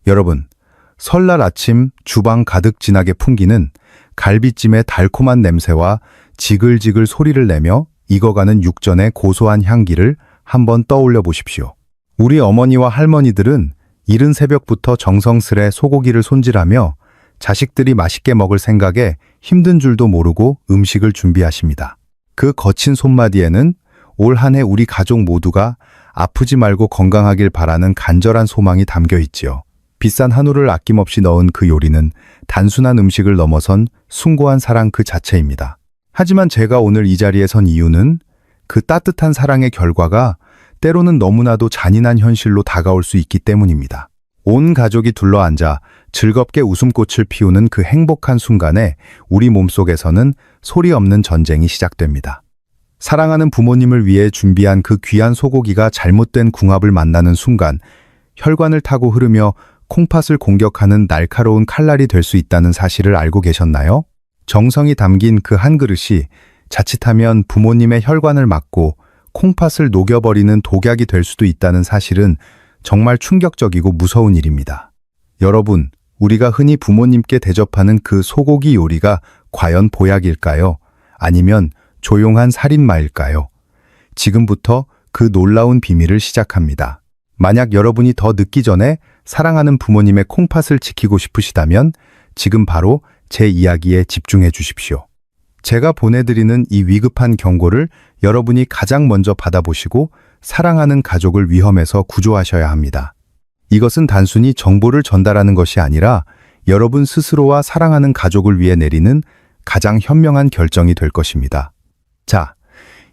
여러분, 설날 아침 주방 가득 진하게 풍기는 갈비찜의 달콤한 냄새와 지글지글 소리를 내며 익어가는 육전의 고소한 향기를 한번 떠올려 보십시오. 우리 어머니와 할머니들은 이른 새벽부터 정성스레 소고기를 손질하며 자식들이 맛있게 먹을 생각에 힘든 줄도 모르고 음식을 준비하십니다. 그 거친 손마디에는 올 한 해 우리 가족 모두가 아프지 말고 건강하길 바라는 간절한 소망이 담겨 있지요. 비싼 한우를 아낌없이 넣은 그 요리는 단순한 음식을 넘어선 숭고한 사랑 그 자체입니다. 하지만 제가 오늘 이 자리에 선 이유는 그 따뜻한 사랑의 결과가 때로는 너무나도 잔인한 현실로 다가올 수 있기 때문입니다. 온 가족이 둘러앉아 즐겁게 웃음꽃을 피우는 그 행복한 순간에 우리 몸속에서는 소리 없는 전쟁이 시작됩니다. 사랑하는 부모님을 위해 준비한 그 귀한 소고기가 잘못된 궁합을 만나는 순간 혈관을 타고 흐르며 콩팥을 공격하는 날카로운 칼날이 될 수 있다는 사실을 알고 계셨나요? 정성이 담긴 그 한 그릇이 자칫하면 부모님의 혈관을 막고 콩팥을 녹여버리는 독약이 될 수도 있다는 사실은 정말 충격적이고 무서운 일입니다. 여러분, 우리가 흔히 부모님께 대접하는 그 소고기 요리가 과연 보약일까요? 아니면 조용한 살인마일까요? 지금부터 그 놀라운 비밀을 시작합니다. 만약 여러분이 더 늦기 전에 사랑하는 부모님의 콩팥을 지키고 싶으시다면 지금 바로 제 이야기에 집중해 주십시오. 제가 보내드리는 이 위급한 경고를 여러분이 가장 먼저 받아보시고 사랑하는 가족을 위험에서 구조하셔야 합니다. 이것은 단순히 정보를 전달하는 것이 아니라 여러분 스스로와 사랑하는 가족을 위해 내리는 가장 현명한 결정이 될 것입니다. 자,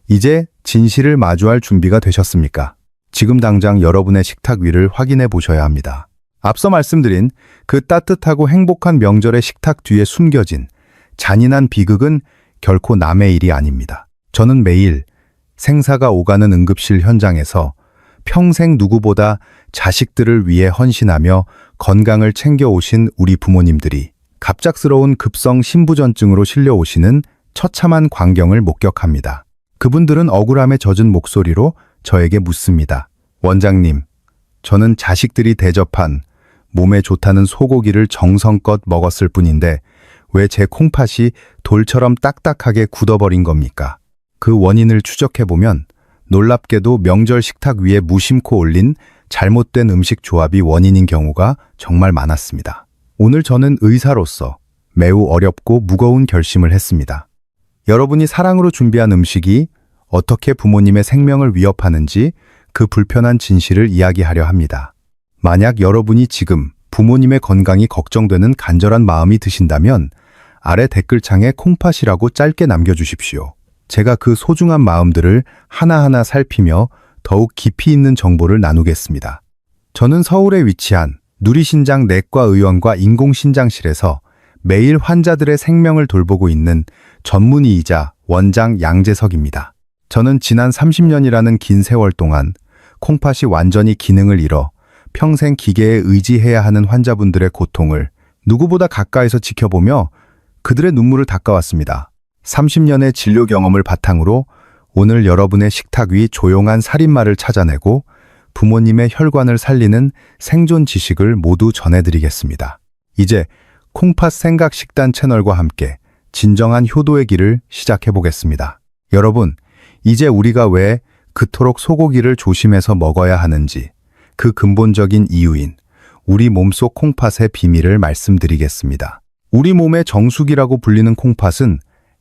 이제 진실을 마주할 준비가 되셨습니까? 지금 당장 여러분의 식탁 위를 확인해 보셔야 합니다. 앞서 말씀드린 그 따뜻하고 행복한 명절의 식탁 뒤에 숨겨진 잔인한 비극은 결코 남의 일이 아닙니다. 저는 매일 생사가 오가는 응급실 현장에서 평생 누구보다 자식들을 위해 헌신하며 건강을 챙겨오신 우리 부모님들이 갑작스러운 급성 신부전증으로 실려오시는 처참한 광경을 목격합니다. 그분들은 억울함에 젖은 목소리로 저에게 묻습니다. 원장님, 저는 자식들이 대접한 몸에 좋다는 소고기를 정성껏 먹었을 뿐인데 왜 제 콩팥이 돌처럼 딱딱하게 굳어버린 겁니까? 그 원인을 추적해보면 놀랍게도 명절 식탁 위에 무심코 올린 잘못된 음식 조합이 원인인 경우가 정말 많았습니다. 오늘 저는 의사로서 매우 어렵고 무거운 결심을 했습니다. 여러분이 사랑으로 준비한 음식이 어떻게 부모님의 생명을 위협하는지 그 불편한 진실을 이야기하려 합니다. 만약 여러분이 지금 부모님의 건강이 걱정되는 간절한 마음이 드신다면 아래 댓글창에 콩팥이라고 짧게 남겨주십시오. 제가 그 소중한 마음들을 하나하나 살피며 더욱 깊이 있는 정보를 나누겠습니다. 저는 서울에 위치한 누리신장 내과의원과 인공신장실에서 매일 환자들의 생명을 돌보고 있는 전문의이자 원장 양재석입니다. 저는 지난 30년이라는 긴 세월 동안 콩팥이 완전히 기능을 잃어 평생 기계에 의지해야 하는 환자분들의 고통을 누구보다 가까이서 지켜보며 그들의 눈물을 닦아왔습니다. 30년의 진료 경험을 바탕으로 오늘 여러분의 식탁 위 조용한 살인마를 찾아내고 부모님의 혈관을 살리는 생존 지식을 모두 전해드리겠습니다. 이제 콩팥 생각식단 채널과 함께 진정한 효도의 길을 시작해보겠습니다. 여러분, 이제 우리가 왜 그토록 소고기를 조심해서 먹어야 하는지 그 근본적인 이유인 우리 몸속 콩팥의 비밀을 말씀드리겠습니다. 우리 몸의 정수기라고 불리는 콩팥은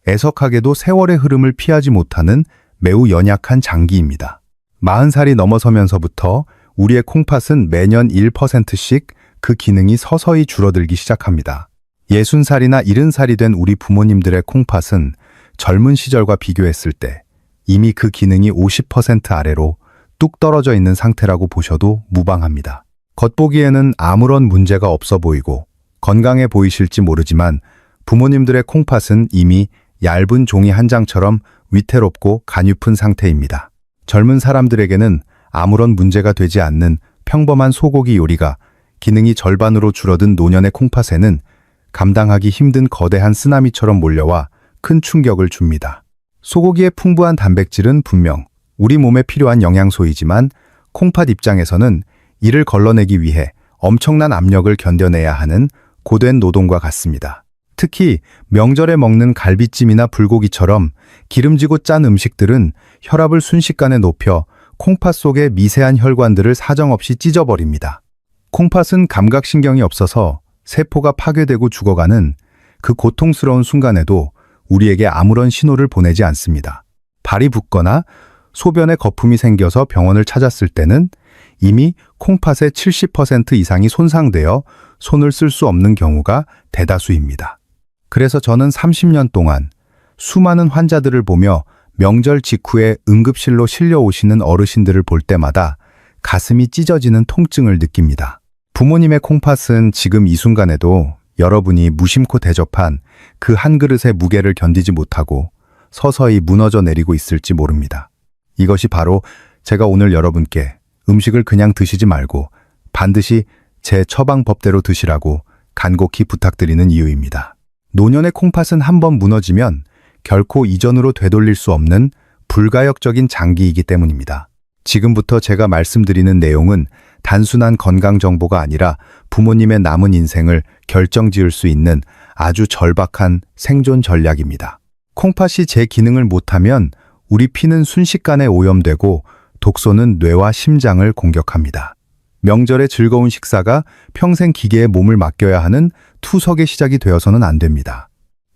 애석하게도 세월의 흐름을 피하지 못하는 매우 연약한 장기입니다. 40살이 넘어서면서부터 우리의 콩팥은 매년 1%씩 그 기능이 서서히 줄어들기 시작합니다. 60살이나 70살이 된 우리 부모님들의 콩팥은 젊은 시절과 비교했을 때 이미 그 기능이 50% 아래로 뚝 떨어져 있는 상태라고 보셔도 무방합니다. 겉보기에는 아무런 문제가 없어 보이고 건강해 보이실지 모르지만 부모님들의 콩팥은 이미 얇은 종이 한 장처럼 위태롭고 가냘픈 상태입니다. 젊은 사람들에게는 아무런 문제가 되지 않는 평범한 소고기 요리가 기능이 절반으로 줄어든 노년의 콩팥에는 감당하기 힘든 거대한 쓰나미처럼 몰려와 큰 충격을 줍니다. 소고기의 풍부한 단백질은 분명 우리 몸에 필요한 영양소이지만 콩팥 입장에서는 이를 걸러내기 위해 엄청난 압력을 견뎌내야 하는 고된 노동과 같습니다. 특히 명절에 먹는 갈비찜이나 불고기처럼 기름지고 짠 음식들은 혈압을 순식간에 높여 콩팥 속의 미세한 혈관들을 사정없이 찢어버립니다. 콩팥은 감각신경이 없어서 세포가 파괴되고 죽어가는 그 고통스러운 순간에도 우리에게 아무런 신호를 보내지 않습니다. 발이 붓거나 소변에 거품이 생겨서 병원을 찾았을 때는 이미 콩팥의 70% 이상이 손상되어 손을 쓸 수 없는 경우가 대다수입니다. 그래서 저는 30년 동안 수많은 환자들을 보며 명절 직후에 응급실로 실려오시는 어르신들을 볼 때마다 가슴이 찢어지는 통증을 느낍니다. 부모님의 콩팥은 지금 이 순간에도 여러분이 무심코 대접한 그 한 그릇의 무게를 견디지 못하고 서서히 무너져 내리고 있을지 모릅니다. 이것이 바로 제가 오늘 여러분께 음식을 그냥 드시지 말고 반드시 제 처방법대로 드시라고 간곡히 부탁드리는 이유입니다. 노년의 콩팥은 한번 무너지면 결코 이전으로 되돌릴 수 없는 불가역적인 장기이기 때문입니다. 지금부터 제가 말씀드리는 내용은 단순한 건강 정보가 아니라 부모님의 남은 인생을 결정지을 수 있는 아주 절박한 생존 전략입니다. 콩팥이 제 기능을 못하면 우리 피는 순식간에 오염되고 독소는 뇌와 심장을 공격합니다. 명절의 즐거운 식사가 평생 기계에 몸을 맡겨야 하는 투석의 시작이 되어서는 안 됩니다.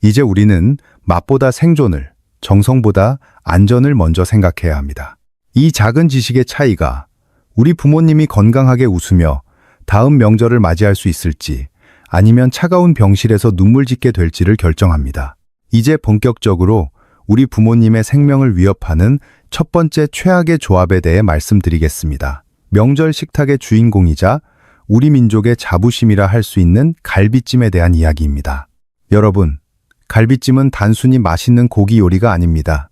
이제 우리는 맛보다 생존을, 정성보다 안전을 먼저 생각해야 합니다. 이 작은 지식의 차이가 우리 부모님이 건강하게 웃으며 다음 명절을 맞이할 수 있을지 아니면 차가운 병실에서 눈물 짓게 될지를 결정합니다. 이제 본격적으로 우리 부모님의 생명을 위협하는 첫 번째 최악의 조합에 대해 말씀드리겠습니다. 명절 식탁의 주인공이자 우리 민족의 자부심이라 할 수 있는 갈비찜에 대한 이야기입니다. 여러분, 갈비찜은 단순히 맛있는 고기 요리가 아닙니다.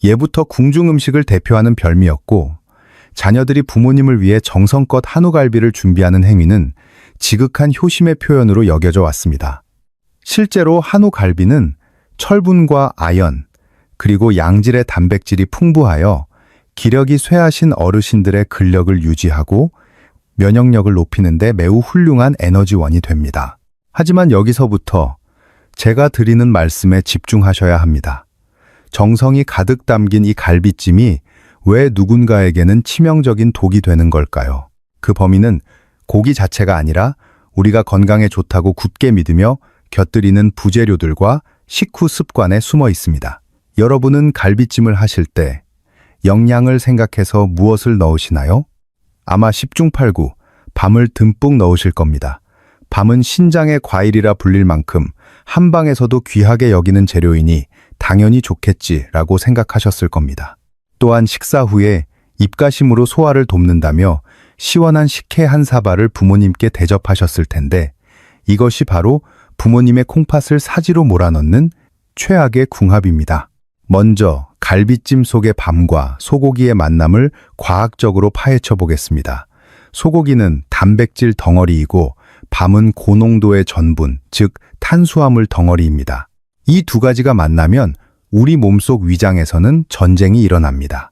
예부터 궁중 음식을 대표하는 별미였고 자녀들이 부모님을 위해 정성껏 한우갈비를 준비하는 행위는 지극한 효심의 표현으로 여겨져 왔습니다. 실제로 한우갈비는 철분과 아연, 그리고 양질의 단백질이 풍부하여 기력이 쇠하신 어르신들의 근력을 유지하고 면역력을 높이는 데 매우 훌륭한 에너지원이 됩니다. 하지만 여기서부터 제가 드리는 말씀에 집중하셔야 합니다. 정성이 가득 담긴 이 갈비찜이 왜 누군가에게는 치명적인 독이 되는 걸까요? 그 범인은 고기 자체가 아니라 우리가 건강에 좋다고 굳게 믿으며 곁들이는 부재료들과 식후 습관에 숨어 있습니다. 여러분은 갈비찜을 하실 때 영양을 생각해서 무엇을 넣으시나요? 아마 10중 8구 밤을 듬뿍 넣으실 겁니다. 밤은 신장의 과일이라 불릴 만큼 한방에서도 귀하게 여기는 재료이니 당연히 좋겠지라고 생각하셨을 겁니다. 또한 식사 후에 입가심으로 소화를 돕는다며 시원한 식혜 한 사발을 부모님께 대접하셨을 텐데 이것이 바로 부모님의 콩팥을 사지로 몰아넣는 최악의 궁합입니다. 먼저 갈비찜 속의 밤과 소고기의 만남을 과학적으로 파헤쳐 보겠습니다. 소고기는 단백질 덩어리이고 밤은 고농도의 전분, 즉 탄수화물 덩어리입니다. 이 두 가지가 만나면 우리 몸속 위장에서는 전쟁이 일어납니다.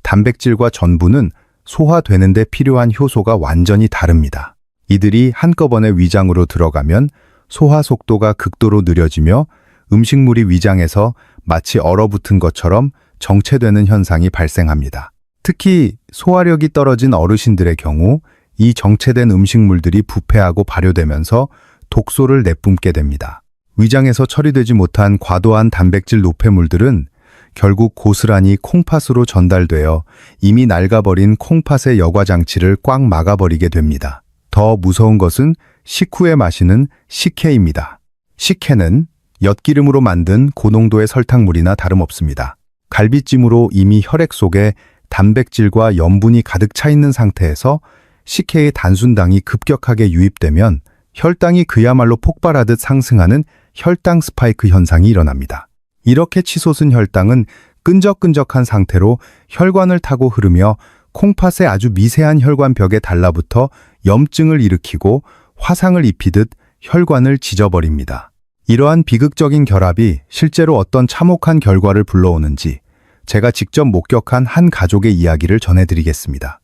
단백질과 전분은 소화되는 데 필요한 효소가 완전히 다릅니다. 이들이 한꺼번에 위장으로 들어가면 소화 속도가 극도로 느려지며 음식물이 위장에서 마치 얼어붙은 것처럼 정체되는 현상이 발생합니다. 특히 소화력이 떨어진 어르신들의 경우 이 정체된 음식물들이 부패하고 발효되면서 독소를 내뿜게 됩니다. 위장에서 처리되지 못한 과도한 단백질 노폐물들은 결국 고스란히 콩팥으로 전달되어 이미 낡아버린 콩팥의 여과장치를 꽉 막아버리게 됩니다. 더 무서운 것은 식후에 마시는 식혜입니다. 식혜는 엿기름으로 만든 고농도의 설탕물이나 다름없습니다. 갈비찜으로 이미 혈액 속에 단백질과 염분이 가득 차 있는 상태에서 식혜의 단순당이 급격하게 유입되면 혈당이 그야말로 폭발하듯 상승하는 혈당 스파이크 현상이 일어납니다. 이렇게 치솟은 혈당은 끈적끈적한 상태로 혈관을 타고 흐르며 콩팥의 아주 미세한 혈관벽에 달라붙어 염증을 일으키고 화상을 입히듯 혈관을 찢어버립니다. 이러한 비극적인 결합이 실제로 어떤 참혹한 결과를 불러오는지 제가 직접 목격한 한 가족의 이야기를 전해드리겠습니다.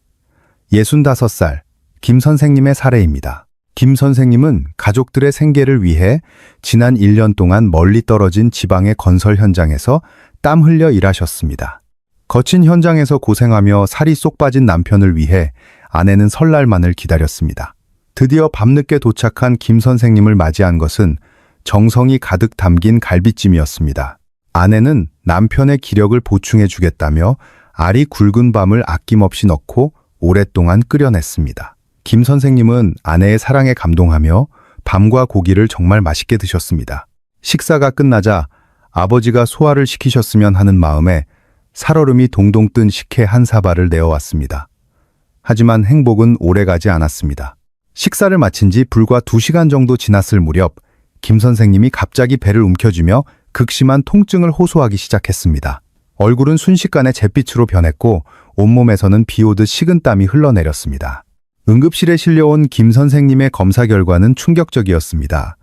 65살 김 선생님의 사례입니다. 김 선생님은 가족들의 생계를 위해 지난 1년 동안 멀리 떨어진 지방의 건설 현장에서 땀 흘려 일하셨습니다. 거친 현장에서 고생하며 살이 쏙 빠진 남편을 위해 아내는 설날만을 기다렸습니다. 드디어 밤늦게 도착한 김 선생님을 맞이한 것은 정성이 가득 담긴 갈비찜이었습니다. 아내는 남편의 기력을 보충해 주겠다며 알이 굵은 밤을 아낌없이 넣고 오랫동안 끓여냈습니다. 김 선생님은 아내의 사랑에 감동하며 밤과 고기를 정말 맛있게 드셨습니다. 식사가 끝나자 아버지가 소화를 시키셨으면 하는 마음에 살얼음이 동동 뜬 식혜 한 사발을 내어왔습니다. 하지만 행복은 오래가지 않았습니다. 식사를 마친 지 불과 2시간 정도 지났을 무렵 김 선생님이 갑자기 배를 움켜쥐며 극심한 통증을 호소하기 시작했습니다. 얼굴은 순식간에 잿빛으로 변했고 온몸에서는 비 오듯 식은땀이 흘러내렸습니다. 응급실에 실려온 김 선생님의 검사 결과는 충격적이었습니다.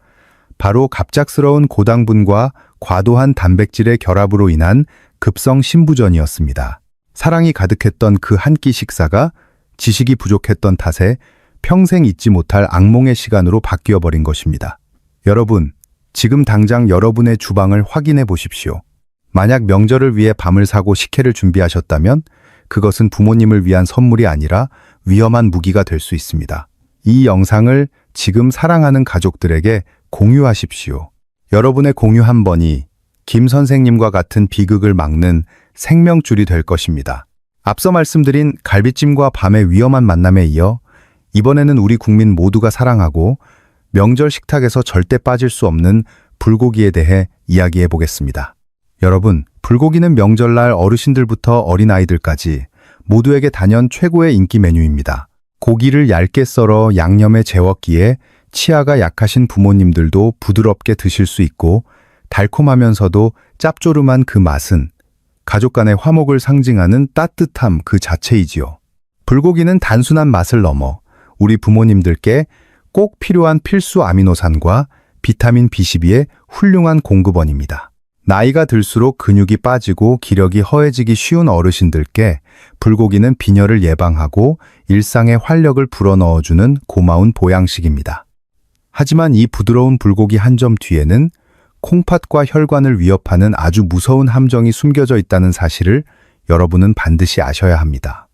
바로 갑작스러운 고당분과 과도한 단백질의 결합으로 인한 급성 심부전이었습니다. 사랑이 가득했던 그 한 끼 식사가 지식이 부족했던 탓에 평생 잊지 못할 악몽의 시간으로 바뀌어버린 것입니다. 여러분, 지금 당장 여러분의 주방을 확인해 보십시오. 만약 명절을 위해 밤을 사고 식혜를 준비하셨다면 그것은 부모님을 위한 선물이 아니라 위험한 무기가 될 수 있습니다. 이 영상을 지금 사랑하는 가족들에게 공유하십시오. 여러분의 공유 한 번이 김 선생님과 같은 비극을 막는 생명줄이 될 것입니다. 앞서 말씀드린 갈비찜과 밤의 위험한 만남에 이어 이번에는 우리 국민 모두가 사랑하고 명절 식탁에서 절대 빠질 수 없는 불고기에 대해 이야기해 보겠습니다. 여러분, 불고기는 명절날 어르신들부터 어린아이들까지 모두에게 단연 최고의 인기 메뉴입니다. 고기를 얇게 썰어 양념에 재웠기에 치아가 약하신 부모님들도 부드럽게 드실 수 있고 달콤하면서도 짭조름한 그 맛은 가족 간의 화목을 상징하는 따뜻함 그 자체이지요. 불고기는 단순한 맛을 넘어 우리 부모님들께 꼭 필요한 필수 아미노산과 비타민 B12의 훌륭한 공급원입니다. 나이가 들수록 근육이 빠지고 기력이 허해지기 쉬운 어르신들께 불고기는 빈혈을 예방하고 일상에 활력을 불어넣어주는 고마운 보양식입니다. 하지만 이 부드러운 불고기 한 점 뒤에는 콩팥과 혈관을 위협하는 아주 무서운 함정이 숨겨져 있다는 사실을 여러분은 반드시 아셔야 합니다.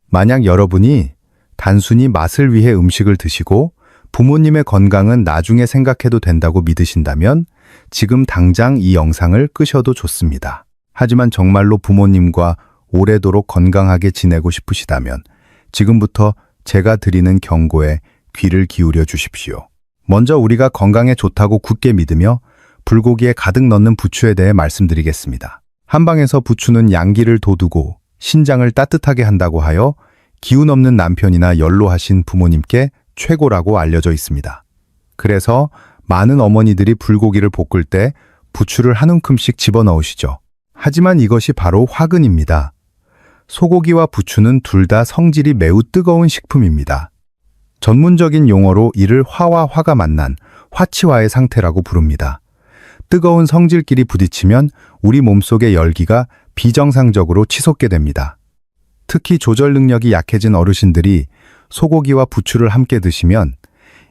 만약 여러분이 단순히 맛을 위해 음식을 드시고 부모님의 건강은 나중에 생각해도 된다고 믿으신다면 지금 당장 이 영상을 끄셔도 좋습니다. 하지만 정말로 부모님과 오래도록 건강하게 지내고 싶으시다면 지금부터 제가 드리는 경고에 귀를 기울여 주십시오. 먼저 우리가 건강에 좋다고 굳게 믿으며 불고기에 가득 넣는 부추에 대해 말씀드리겠습니다. 한방에서 부추는 양기를 돋우고 신장을 따뜻하게 한다고 하여 기운 없는 남편이나 연로하신 부모님께 최고라고 알려져 있습니다. 그래서 많은 어머니들이 불고기를 볶을 때 부추를 한 움큼씩 집어넣으시죠. 하지만 이것이 바로 화근입니다. 소고기와 부추는 둘 다 성질이 매우 뜨거운 식품입니다. 전문적인 용어로 이를 화와 화가 만난 화치화의 상태라고 부릅니다. 뜨거운 성질끼리 부딪히면 우리 몸속의 열기가 비정상적으로 치솟게 됩니다. 특히 조절 능력이 약해진 어르신들이 소고기와 부추를 함께 드시면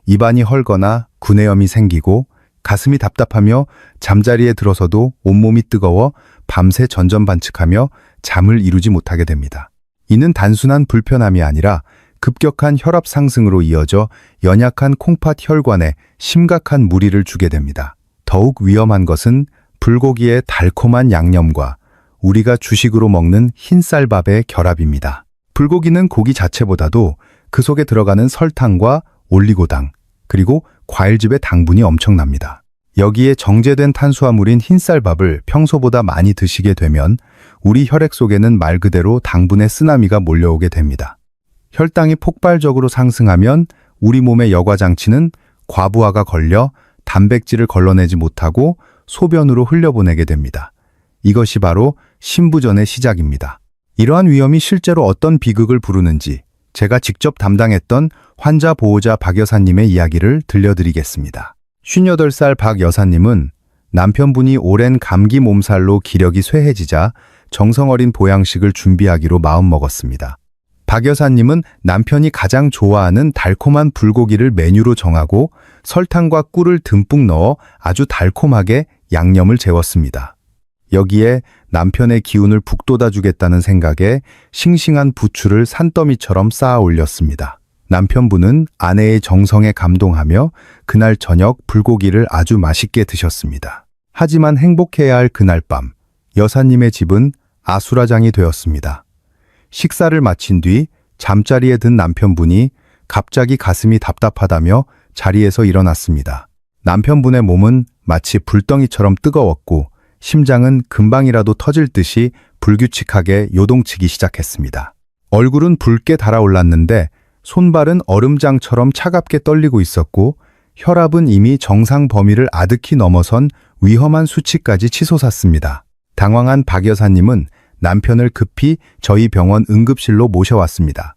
입안이 헐거나 구내염이 생기고 가슴이 답답하며 잠자리에 들어서도 온몸이 뜨거워 밤새 전전반측하며 잠을 이루지 못하게 됩니다. 이는 단순한 불편함이 아니라 급격한 혈압 상승으로 이어져 연약한 콩팥 혈관에 심각한 무리를 주게 됩니다. 더욱 위험한 것은 불고기의 달콤한 양념과 우리가 주식으로 먹는 흰쌀밥의 결합입니다. 불고기는 고기 자체보다도 그 속에 들어가는 설탕과 올리고당, 그리고 과일즙의 당분이 엄청납니다. 여기에 정제된 탄수화물인 흰쌀밥을 평소보다 많이 드시게 되면 우리 혈액 속에는 말 그대로 당분의 쓰나미가 몰려오게 됩니다. 혈당이 폭발적으로 상승하면 우리 몸의 여과장치는 과부하가 걸려 단백질을 걸러내지 못하고 소변으로 흘려보내게 됩니다. 이것이 바로 심부전의 시작입니다. 이러한 위험이 실제로 어떤 비극을 부르는지 제가 직접 담당했던 환자 보호자 박 여사님의 이야기를 들려드리겠습니다. 58살 박 여사님은 남편분이 오랜 감기 몸살로 기력이 쇠해지자 정성어린 보양식을 준비하기로 마음먹었습니다. 박 여사님은 남편이 가장 좋아하는 달콤한 불고기를 메뉴로 정하고 설탕과 꿀을 듬뿍 넣어 아주 달콤하게 양념을 재웠습니다. 여기에 남편의 기운을 북돋아주겠다는 생각에 싱싱한 부추를 산더미처럼 쌓아 올렸습니다. 남편분은 아내의 정성에 감동하며 그날 저녁 불고기를 아주 맛있게 드셨습니다. 하지만 행복해야 할 그날 밤, 여사님의 집은 아수라장이 되었습니다. 식사를 마친 뒤 잠자리에 든 남편분이 갑자기 가슴이 답답하다며 자리에서 일어났습니다. 남편분의 몸은 마치 불덩이처럼 뜨거웠고 심장은 금방이라도 터질 듯이 불규칙하게 요동치기 시작했습니다. 얼굴은 붉게 달아올랐는데 손발은 얼음장처럼 차갑게 떨리고 있었고 혈압은 이미 정상 범위를 아득히 넘어선 위험한 수치까지 치솟았습니다. 당황한 박 여사님은 남편을 급히 저희 병원 응급실로 모셔왔습니다.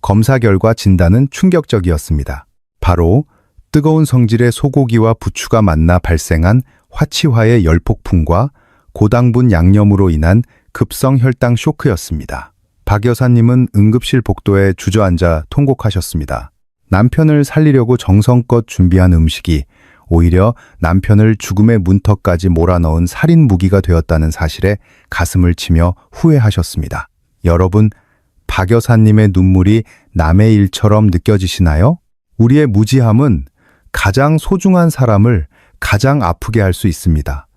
검사 결과 진단은 충격적이었습니다. 바로 뜨거운 성질의 소고기와 부추가 만나 발생한 화치화의 열폭풍과 고당분 양념으로 인한 급성 혈당 쇼크였습니다. 박 여사님은 응급실 복도에 주저앉아 통곡하셨습니다. 남편을 살리려고 정성껏 준비한 음식이 오히려 남편을 죽음의 문턱까지 몰아넣은 살인 무기가 되었다는 사실에 가슴을 치며 후회하셨습니다. 여러분, 박 여사님의 눈물이 남의 일처럼 느껴지시나요? 우리의 무지함은 가장 소중한 사람을 가장 아프게 할 수 있습니다.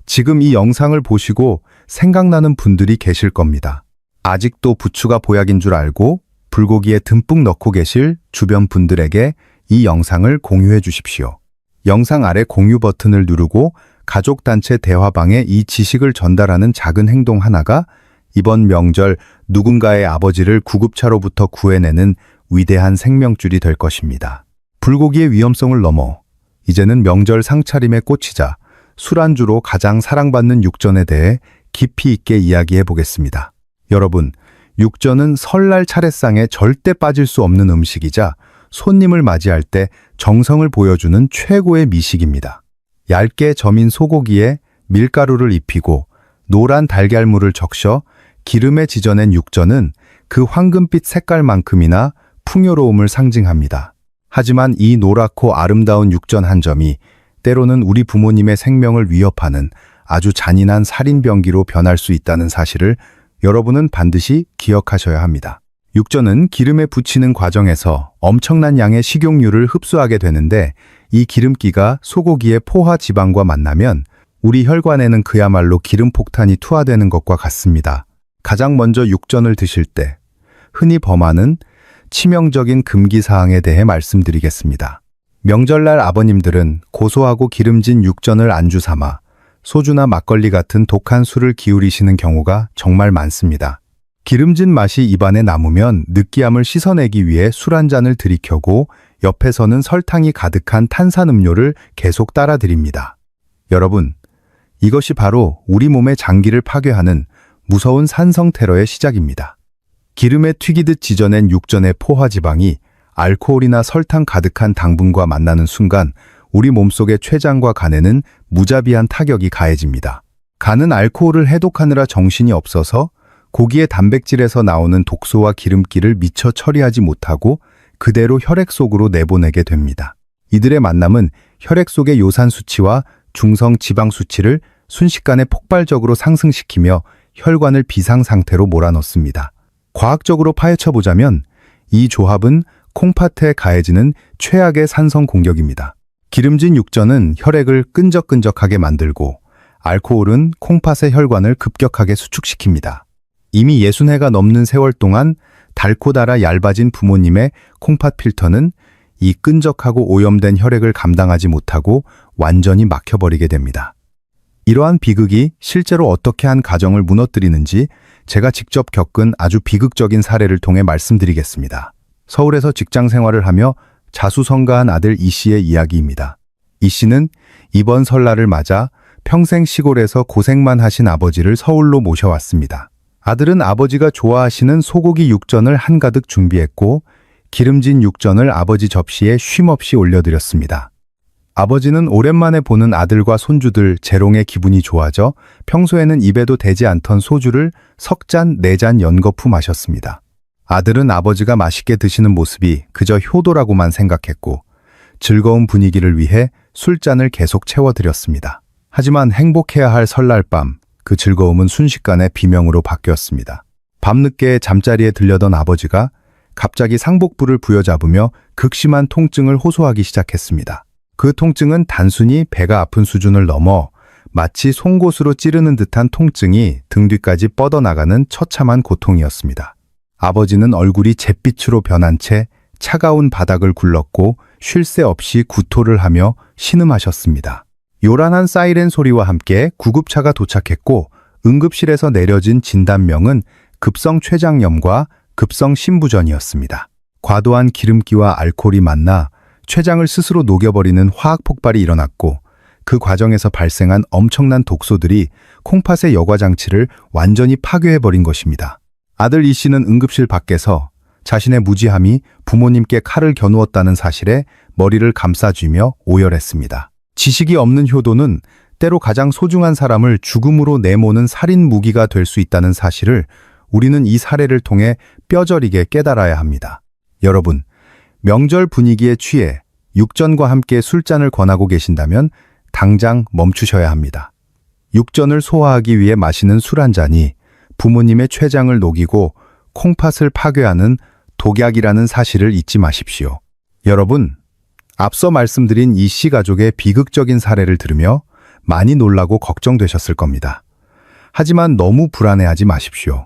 지금 이 영상을 보시고 생각나는 분들이 계실 겁니다. 아직도 부추가 보약인 줄 알고 불고기에 듬뿍 넣고 계실 주변 분들에게 이 영상을 공유해 주십시오. 영상 아래 공유 버튼을 누르고 가족단체 대화방에 이 지식을 전달하는 작은 행동 하나가 이번 명절 누군가의 아버지를 구급차로부터 구해내는 위대한 생명줄이 될 것입니다. 불고기의 위험성을 넘어 이제는 명절 상차림에 꽂히자 술안주로 가장 사랑받는 육전에 대해 깊이 있게 이야기해 보겠습니다. 여러분, 육전은 설날 차례상에 절대 빠질 수 없는 음식이자 손님을 맞이할 때 정성을 보여주는 최고의 미식입니다. 얇게 저민 소고기에 밀가루를 입히고 노란 달걀물을 적셔 기름에 지져낸 육전은 그 황금빛 색깔만큼이나 풍요로움을 상징합니다. 하지만 이 노랗고 아름다운 육전 한 점이 때로는 우리 부모님의 생명을 위협하는 아주 잔인한 살인병기로 변할 수 있다는 사실을 여러분은 반드시 기억하셔야 합니다. 육전은 기름에 부치는 과정에서 엄청난 양의 식용유를 흡수하게 되는데 이 기름기가 소고기의 포화 지방과 만나면 우리 혈관에는 그야말로 기름 폭탄이 투하되는 것과 같습니다. 가장 먼저 육전을 드실 때 흔히 범하는 치명적인 금기 사항에 대해 말씀드리겠습니다. 명절날 아버님들은 고소하고 기름진 육전을 안주 삼아 소주나 막걸리 같은 독한 술을 기울이시는 경우가 정말 많습니다. 기름진 맛이 입안에 남으면 느끼함을 씻어내기 위해 술 한 잔을 들이켜고 옆에서는 설탕이 가득한 탄산음료를 계속 따라 드립니다. 여러분, 이것이 바로 우리 몸의 장기를 파괴하는 무서운 산성 테러의 시작입니다. 기름에 튀기듯 지져낸 육전의 포화지방이 알코올이나 설탕 가득한 당분과 만나는 순간 우리 몸속의 췌장과 간에는 무자비한 타격이 가해집니다. 간은 알코올을 해독하느라 정신이 없어서 고기의 단백질에서 나오는 독소와 기름기를 미처 처리하지 못하고 그대로 혈액 속으로 내보내게 됩니다. 이들의 만남은 혈액 속의 요산 수치와 중성 지방 수치를 순식간에 폭발적으로 상승시키며 혈관을 비상 상태로 몰아넣습니다. 과학적으로 파헤쳐보자면 이 조합은 콩팥에 가해지는 최악의 산성 공격입니다. 기름진 육전은 혈액을 끈적끈적하게 만들고 알코올은 콩팥의 혈관을 급격하게 수축시킵니다. 이미 60해가 넘는 세월 동안 달고 달아 얇아진 부모님의 콩팥 필터는 이 끈적하고 오염된 혈액을 감당하지 못하고 완전히 막혀버리게 됩니다. 이러한 비극이 실제로 어떻게 한 가정을 무너뜨리는지 제가 직접 겪은 아주 비극적인 사례를 통해 말씀드리겠습니다. 서울에서 직장 생활을 하며 자수성가한 아들 이 씨의 이야기입니다. 이 씨는 이번 설날을 맞아 평생 시골에서 고생만 하신 아버지를 서울로 모셔왔습니다. 아들은 아버지가 좋아하시는 소고기 육전을 한가득 준비했고 기름진 육전을 아버지 접시에 쉼없이 올려드렸습니다. 아버지는 오랜만에 보는 아들과 손주들 재롱의 기분이 좋아져 평소에는 입에도 대지 않던 소주를 3잔, 4잔 연거푸 마셨습니다. 아들은 아버지가 맛있게 드시는 모습이 그저 효도라고만 생각했고 즐거운 분위기를 위해 술잔을 계속 채워드렸습니다. 하지만 행복해야 할 설날 밤, 그 즐거움은 순식간에 비명으로 바뀌었습니다. 밤늦게 잠자리에 들려던 아버지가 갑자기 상복부를 부여잡으며 극심한 통증을 호소하기 시작했습니다. 그 통증은 단순히 배가 아픈 수준을 넘어 마치 송곳으로 찌르는 듯한 통증이 등 뒤까지 뻗어나가는 처참한 고통이었습니다. 아버지는 얼굴이 잿빛으로 변한 채 차가운 바닥을 굴렀고 쉴 새 없이 구토를 하며 신음하셨습니다. 요란한 사이렌 소리와 함께 구급차가 도착했고 응급실에서 내려진 진단명은 급성 췌장염과 급성 심부전이었습니다. 과도한 기름기와 알코올이 만나 췌장을 스스로 녹여버리는 화학 폭발이 일어났고 그 과정에서 발생한 엄청난 독소들이 콩팥의 여과 장치를 완전히 파괴해버린 것입니다. 아들 이 씨는 응급실 밖에서 자신의 무지함이 부모님께 칼을 겨누었다는 사실에 머리를 감싸쥐며 오열했습니다. 지식이 없는 효도는 때로 가장 소중한 사람을 죽음으로 내모는 살인 무기가 될 수 있다는 사실을 우리는 이 사례를 통해 뼈저리게 깨달아야 합니다. 여러분, 명절 분위기에 취해 육전과 함께 술잔을 권하고 계신다면 당장 멈추셔야 합니다. 육전을 소화하기 위해 마시는 술 한 잔이 부모님의 췌장을 녹이고 콩팥을 파괴하는 독약이라는 사실을 잊지 마십시오. 여러분, 앞서 말씀드린 이 씨 가족의 비극적인 사례를 들으며 많이 놀라고 걱정되셨을 겁니다. 하지만 너무 불안해하지 마십시오.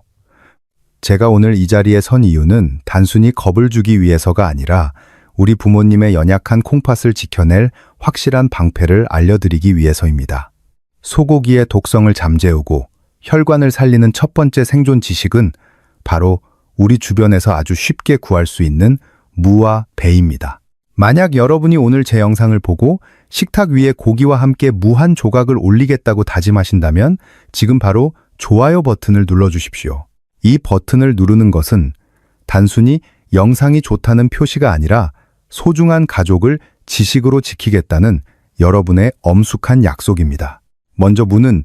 제가 오늘 이 자리에 선 이유는 단순히 겁을 주기 위해서가 아니라 우리 부모님의 연약한 콩팥을 지켜낼 확실한 방패를 알려드리기 위해서입니다. 소고기의 독성을 잠재우고 혈관을 살리는 첫 번째 생존 지식은 바로 우리 주변에서 아주 쉽게 구할 수 있는 무와 배입니다. 만약 여러분이 오늘 제 영상을 보고 식탁 위에 고기와 함께 무 한 조각을 올리겠다고 다짐하신다면 지금 바로 좋아요 버튼을 눌러주십시오. 이 버튼을 누르는 것은 단순히 영상이 좋다는 표시가 아니라 소중한 가족을 지식으로 지키겠다는 여러분의 엄숙한 약속입니다. 먼저 무는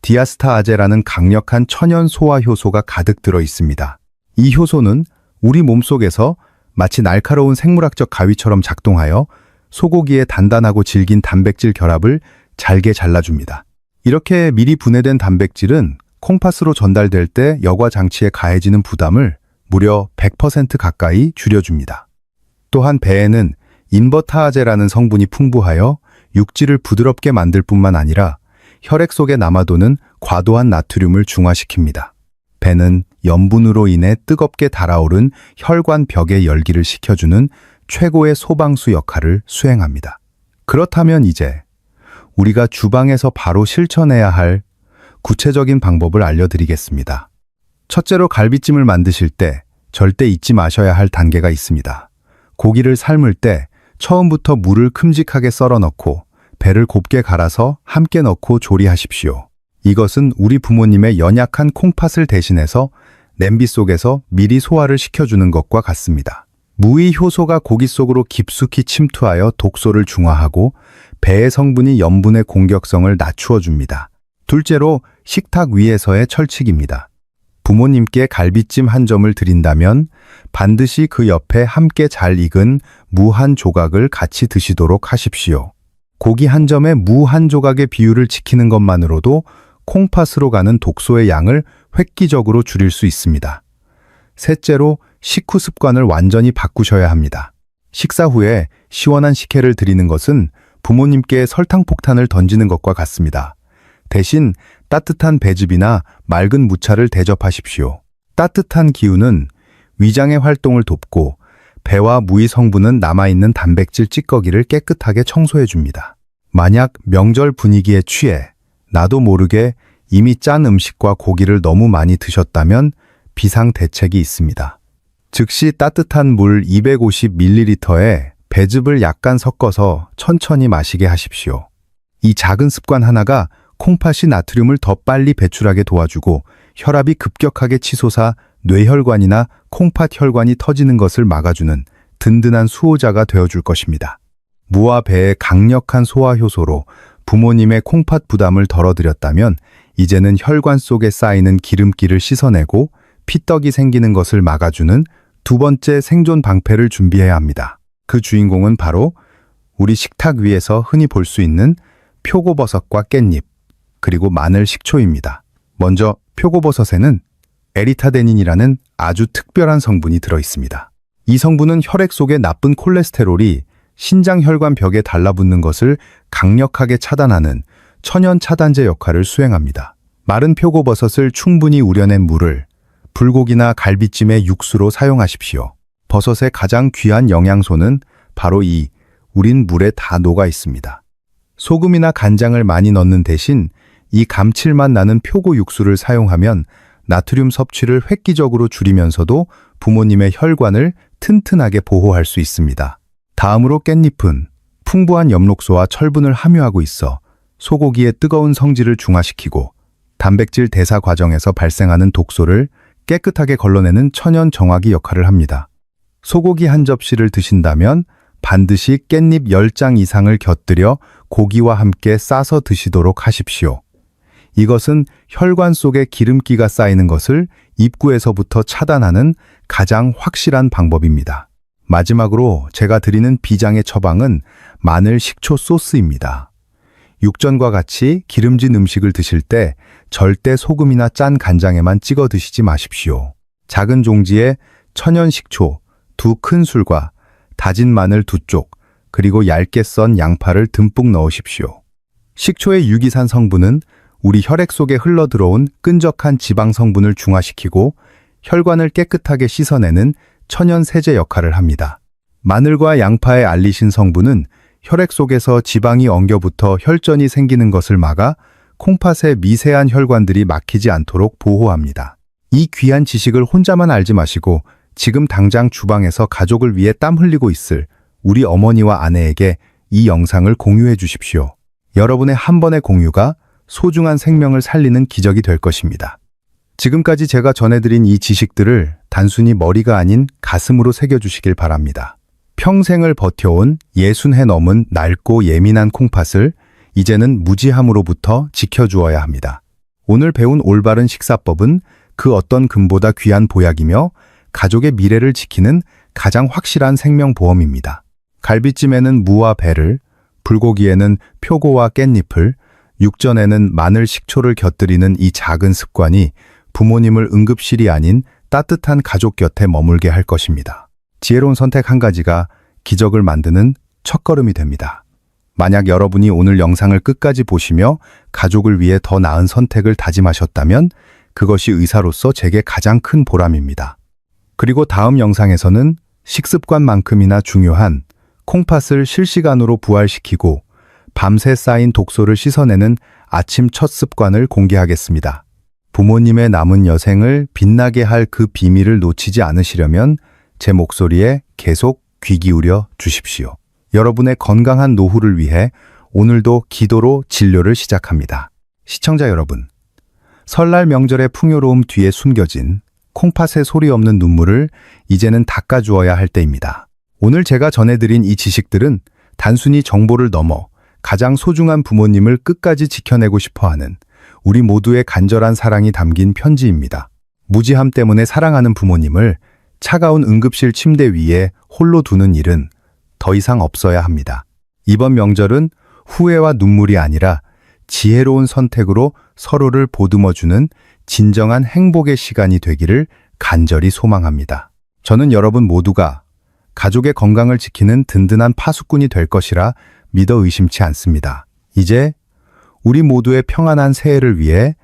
디아스타아제라는 강력한 천연 소화 효소가 가득 들어 있습니다. 이 효소는 우리 몸속에서 마치 날카로운 생물학적 가위처럼 작동하여 소고기의 단단하고 질긴 단백질 결합을 잘게 잘라줍니다. 이렇게 미리 분해된 단백질은 콩팥으로 전달될 때 여과 장치에 가해지는 부담을 무려 100% 가까이 줄여줍니다. 또한 배에는 인버타아제라는 성분이 풍부하여 육질을 부드럽게 만들 뿐만 아니라 혈액 속에 남아도는 과도한 나트륨을 중화시킵니다. 배는 염분으로 인해 뜨겁게 달아오른 혈관 벽의 열기를 식혀주는 최고의 소방수 역할을 수행합니다. 그렇다면 이제 우리가 주방에서 바로 실천해야 할 구체적인 방법을 알려드리겠습니다. 첫째로 갈비찜을 만드실 때 절대 잊지 마셔야 할 단계가 있습니다. 고기를 삶을 때 처음부터 물을 큼직하게 썰어 넣고 배를 곱게 갈아서 함께 넣고 조리하십시오. 이것은 우리 부모님의 연약한 콩팥을 대신해서 냄비 속에서 미리 소화를 시켜주는 것과 같습니다. 무의 효소가 고기 속으로 깊숙이 침투하여 독소를 중화하고 배의 성분이 염분의 공격성을 낮추어 줍니다. 둘째로 식탁 위에서의 철칙입니다. 부모님께 갈비찜 한 점을 드린다면 반드시 그 옆에 함께 잘 익은 무 한 조각을 같이 드시도록 하십시오. 고기 한 점에 무 한 조각의 비율을 지키는 것만으로도 콩팥으로 가는 독소의 양을 획기적으로 줄일 수 있습니다. 셋째로 식후 습관을 완전히 바꾸셔야 합니다. 식사 후에 시원한 식혜를 드리는 것은 부모님께 설탕폭탄을 던지는 것과 같습니다. 대신 따뜻한 배즙이나 맑은 무차를 대접하십시오. 따뜻한 기운은 위장의 활동을 돕고 배와 무의 성분은 남아있는 단백질 찌꺼기를 깨끗하게 청소해줍니다. 만약 명절 분위기에 취해 나도 모르게 이미 짠 음식과 고기를 너무 많이 드셨다면 비상대책이 있습니다. 즉시 따뜻한 물 250ml에 배즙을 약간 섞어서 천천히 마시게 하십시오. 이 작은 습관 하나가 콩팥이 나트륨을 더 빨리 배출하게 도와주고 혈압이 급격하게 치솟아 뇌혈관이나 콩팥 혈관이 터지는 것을 막아주는 든든한 수호자가 되어줄 것입니다. 무와 배의 강력한 소화 효소로 부모님의 콩팥 부담을 덜어드렸다면 이제는 혈관 속에 쌓이는 기름기를 씻어내고 피떡이 생기는 것을 막아주는 두 번째 생존 방패를 준비해야 합니다. 그 주인공은 바로 우리 식탁 위에서 흔히 볼 수 있는 표고버섯과 깻잎, 그리고 마늘, 식초입니다. 먼저 표고버섯에는 에리타데닌이라는 아주 특별한 성분이 들어 있습니다. 이 성분은 혈액 속의 나쁜 콜레스테롤이 신장 혈관 벽에 달라붙는 것을 강력하게 차단하는 천연 차단제 역할을 수행합니다. 마른 표고버섯을 충분히 우려낸 물을 불고기나 갈비찜의 육수로 사용하십시오. 버섯의 가장 귀한 영양소는 바로 이 우린 물에 다 녹아 있습니다. 소금이나 간장을 많이 넣는 대신 이 감칠맛 나는 표고 육수를 사용하면 나트륨 섭취를 획기적으로 줄이면서도 부모님의 혈관을 튼튼하게 보호할 수 있습니다. 다음으로 깻잎은 풍부한 엽록소와 철분을 함유하고 있어 소고기의 뜨거운 성질을 중화시키고 단백질 대사 과정에서 발생하는 독소를 깨끗하게 걸러내는 천연 정화기 역할을 합니다. 소고기 한 접시를 드신다면 반드시 깻잎 10장 이상을 곁들여 고기와 함께 싸서 드시도록 하십시오. 이것은 혈관 속에 기름기가 쌓이는 것을 입구에서부터 차단하는 가장 확실한 방법입니다. 마지막으로 제가 드리는 비장의 처방은 마늘 식초 소스입니다. 육전과 같이 기름진 음식을 드실 때 절대 소금이나 짠 간장에만 찍어 드시지 마십시오. 작은 종지에 천연 식초 2큰술과 다진 마늘 2쪽, 그리고 얇게 썬 양파를 듬뿍 넣으십시오. 식초의 유기산 성분은 우리 혈액 속에 흘러들어온 끈적한 지방 성분을 중화시키고 혈관을 깨끗하게 씻어내는 천연 세제 역할을 합니다. 마늘과 양파의 알리신 성분은 혈액 속에서 지방이 엉겨붙어 혈전이 생기는 것을 막아 콩팥의 미세한 혈관들이 막히지 않도록 보호합니다. 이 귀한 지식을 혼자만 알지 마시고 지금 당장 주방에서 가족을 위해 땀 흘리고 있을 우리 어머니와 아내에게 이 영상을 공유해 주십시오. 여러분의 한 번의 공유가 소중한 생명을 살리는 기적이 될 것입니다. 지금까지 제가 전해드린 이 지식들을 단순히 머리가 아닌 가슴으로 새겨주시길 바랍니다. 평생을 버텨온 60해 넘은 낡고 예민한 콩팥을 이제는 무지함으로부터 지켜주어야 합니다. 오늘 배운 올바른 식사법은 그 어떤 금보다 귀한 보약이며 가족의 미래를 지키는 가장 확실한 생명보험입니다. 갈비찜에는 무와 배를, 불고기에는 표고와 깻잎을, 육전에는 마늘, 식초를 곁들이는 이 작은 습관이 부모님을 응급실이 아닌 따뜻한 가족 곁에 머물게 할 것입니다. 지혜로운 선택 한 가지가 기적을 만드는 첫걸음이 됩니다. 만약 여러분이 오늘 영상을 끝까지 보시며 가족을 위해 더 나은 선택을 다짐하셨다면 그것이 의사로서 제게 가장 큰 보람입니다. 그리고 다음 영상에서는 식습관만큼이나 중요한 콩팥을 실시간으로 부활시키고 밤새 쌓인 독소를 씻어내는 아침 첫 습관을 공개하겠습니다. 부모님의 남은 여생을 빛나게 할 그 비밀을 놓치지 않으시려면 제 목소리에 계속 귀 기울여 주십시오. 여러분의 건강한 노후를 위해 오늘도 기도로 진료를 시작합니다. 시청자 여러분, 설날 명절의 풍요로움 뒤에 숨겨진 콩팥의 소리 없는 눈물을 이제는 닦아주어야 할 때입니다. 오늘 제가 전해드린 이 지식들은 단순히 정보를 넘어 가장 소중한 부모님을 끝까지 지켜내고 싶어하는 우리 모두의 간절한 사랑이 담긴 편지입니다. 무지함 때문에 사랑하는 부모님을 차가운 응급실 침대 위에 홀로 두는 일은 더 이상 없어야 합니다. 이번 명절은 후회와 눈물이 아니라 지혜로운 선택으로 서로를 보듬어주는 진정한 행복의 시간이 되기를 간절히 소망합니다. 저는 여러분 모두가 가족의 건강을 지키는 든든한 파수꾼이 될 것이라 믿어 의심치 않습니다. 이제 우리 모두의 평안한 새해를 위해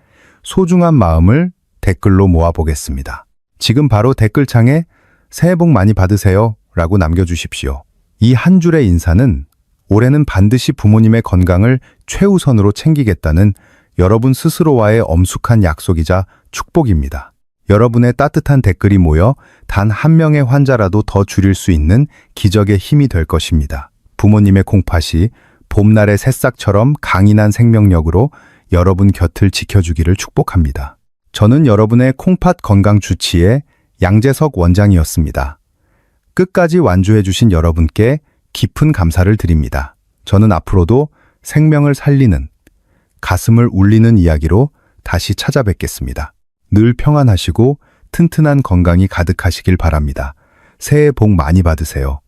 소중한 마음을 댓글로 모아보겠습니다. 지금 바로 댓글창에 새해 복 많이 받으세요 라고 남겨주십시오. 이 한 줄의 인사는 올해는 반드시 부모님의 건강을 최우선으로 챙기겠다는 여러분 스스로와의 엄숙한 약속이자 축복입니다. 여러분의 따뜻한 댓글이 모여 단 한 명의 환자라도 더 줄일 수 있는 기적의 힘이 될 것입니다. 부모님의 콩팥이 봄날의 새싹처럼 강인한 생명력으로 여러분 곁을 지켜주기를 축복합니다. 저는 여러분의 콩팥 건강 주치의 양재석 원장이었습니다. 끝까지 완주해주신 여러분께 깊은 감사를 드립니다. 저는 앞으로도 생명을 살리는, 가슴을 울리는 이야기로 다시 찾아뵙겠습니다. 늘 평안하시고 튼튼한 건강이 가득하시길 바랍니다. 새해 복 많이 받으세요.